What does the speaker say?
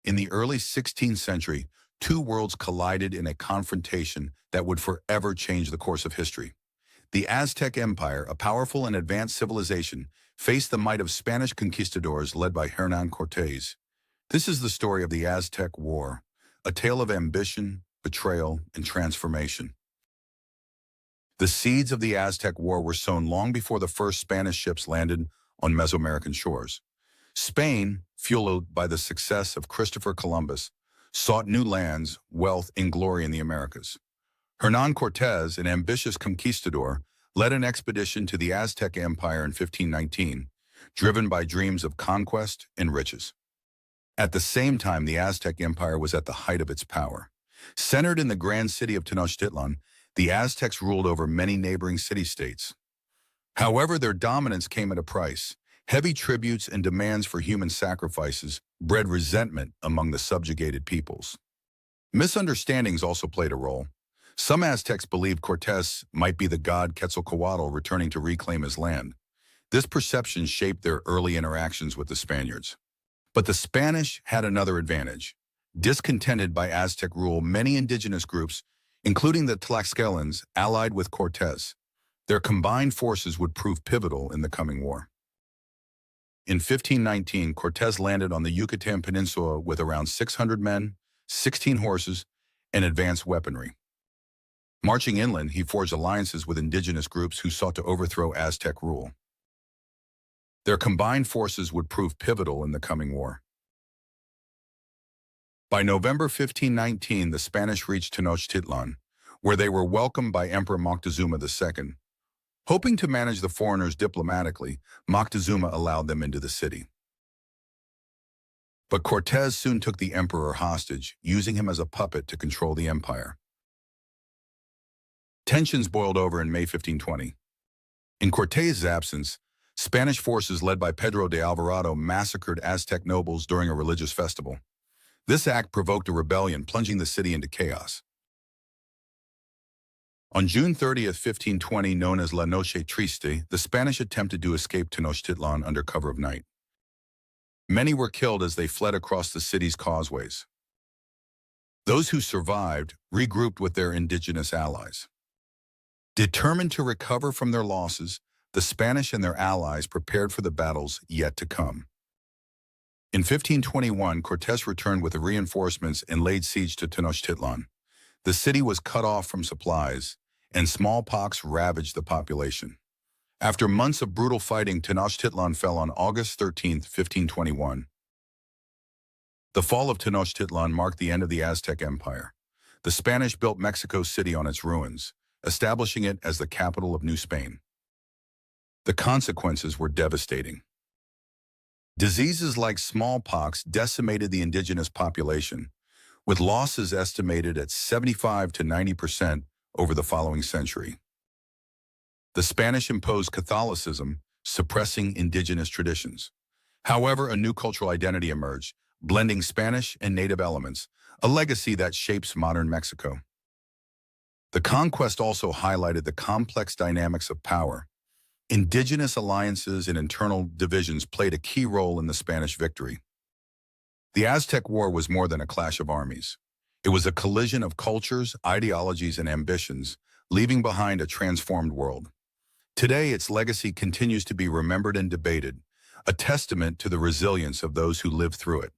In the early 16th century, two worlds collided in a confrontation that would forever change the course of history. The Aztec Empire, a powerful and advanced civilization, faced the might of Spanish conquistadors led by Hernán Cortés. This is the story of the Aztec War, a tale of ambition, betrayal, and transformation. The seeds of the Aztec War were sown long before the first Spanish ships landed on Mesoamerican shores. Spain, fueled by the success of Christopher Columbus, sought new lands, wealth, and glory in the Americas. Hernán Cortés, an ambitious conquistador, led an expedition to the Aztec Empire in 1519, driven by dreams of conquest and riches. At the same time, the Aztec Empire was at the height of its power. Centered in the grand city of Tenochtitlan, the Aztecs ruled over many neighboring city-states. However, their dominance came at a price. Heavy tributes and demands for human sacrifices bred resentment among the subjugated peoples. Misunderstandings also played a role. Some Aztecs believed Cortés might be the god Quetzalcoatl returning to reclaim his land. This perception shaped their early interactions with the Spaniards. But the Spanish had another advantage. Discontented by Aztec rule, many indigenous groups, including the Tlaxcalans, allied with Cortés. Their combined forces would prove pivotal in the coming war. In 1519, Cortés landed on the Yucatan Peninsula with around 600 men, 16 horses, and advanced weaponry. Marching inland, he forged alliances with indigenous groups who sought to overthrow Aztec rule. Their combined forces would prove pivotal in the coming war. By November 1519, the Spanish reached Tenochtitlan, where they were welcomed by Emperor Montezuma II. Hoping to manage the foreigners diplomatically, Moctezuma allowed them into the city. But Cortés soon took the emperor hostage, using him as a puppet to control the empire. Tensions boiled over in May 1520. In Cortés' absence, Spanish forces led by Pedro de Alvarado massacred Aztec nobles during a religious festival. This act provoked a rebellion, plunging the city into chaos. On June 30th, 1520, known as La Noche Triste, the Spanish attempted to escape Tenochtitlan under cover of night. Many were killed as they fled across the city's causeways. Those who survived regrouped with their indigenous allies. Determined to recover from their losses, the Spanish and their allies prepared for the battles yet to come. In 1521, Cortés returned with the reinforcements and laid siege to Tenochtitlan. The city was cut off from supplies, and smallpox ravaged the population. After months of brutal fighting, Tenochtitlan fell on August 13, 1521. The fall of Tenochtitlan marked the end of the Aztec Empire. The Spanish built Mexico City on its ruins, establishing it as the capital of New Spain. The consequences were devastating. Diseases like smallpox decimated the indigenous population, with losses estimated at 75 to 90% over the following century. The Spanish imposed Catholicism, suppressing indigenous traditions. However, a new cultural identity emerged, blending Spanish and native elements, a legacy that shapes modern Mexico. The conquest also highlighted the complex dynamics of power. Indigenous alliances and internal divisions played a key role in the Spanish victory. The Aztec War was more than a clash of armies. It was a collision of cultures, ideologies, and ambitions, leaving behind a transformed world. Today, its legacy continues to be remembered and debated, a testament to the resilience of those who lived through it.